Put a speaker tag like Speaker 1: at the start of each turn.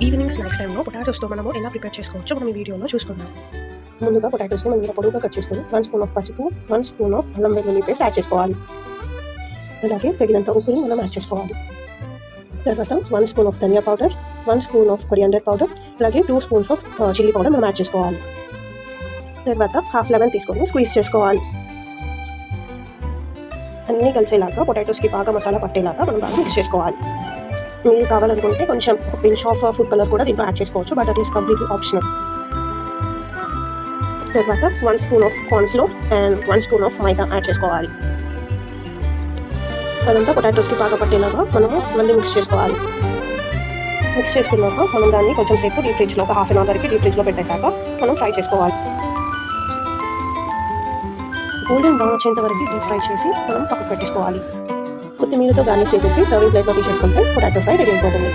Speaker 1: Evening snacks టైంలో పొటాటోస్తో మనము ఎలా ప్రిపేర్ చేసుకోవచ్చో మనం ఈ వీడియోలో చూసుకుందాం. ముందుగా పొటాటోస్ని మనం ఇలా పొడవుగా కట్ చేసుకొని 1 స్పూన్ ఆఫ్ పసుపు, 1 స్పూన్ ఆఫ్ అల్లం వెల్లుల్లి పేస్ట్ యాడ్ చేసుకోవాలి. అలాగే తగినంత ఉప్పుని మనం యాడ్ చేసుకోవాలి. తర్వాత 1 spoon of dhania powder, 1 spoon of coriander powder, అలాగే 2 స్పూన్స్ ఆఫ్ చిల్లీ పౌడర్ మనం యాడ్ చేసుకోవాలి. తర్వాత హాఫ్ లెమన్ తీసుకొని స్క్వీజ్ చేసుకోవాలి. అన్నీ కలిసేలాగా పొటాటోస్కి బాగా మసాలా పట్టేలాగా మనం బాగా మిక్స్ చేసుకోవాలి. మీరు కావాలనుకుంటే కొంచెం పించ్ ఆఫ్ ఫుడ్ కలర్ కూడా దీంట్లో యాడ్ చేసుకోవచ్చు, బట్ అది ఈస్ కంప్లీట్లీ ఆప్షనల్. తర్వాత 1 spoon of corn flour and 1 spoon of maida add చేసుకోవాలి. అదంతా పొటాటోస్కి బాగా పట్టేలాగా మనము మళ్ళీ మిక్స్ చేసుకోవాలి. మిక్స్ చేసుకున్నాక మనం దాన్ని కొంచెం సేపు డీప్ ఫ్రిడ్జ్లో ఒక హాఫ్ అన్ అవర్ వరకు డీప్ ఫ్రిడ్జ్లో పెట్టేశాక మనం ఫ్రై చేసుకోవాలి. గోల్డెన్ బ్రౌన్ వచ్చేంత వరకు డీప్ ఫ్రై చేసి మనం పక్కకు పెట్టేసుకోవాలి. కొత్తిమీరతో గార్నిష్ చేసేసి సర్వింగ్ ప్లేట్లో తీసేసుకుంటే పొటాటో ఫ్రై రెడీ అయిపోతుంది.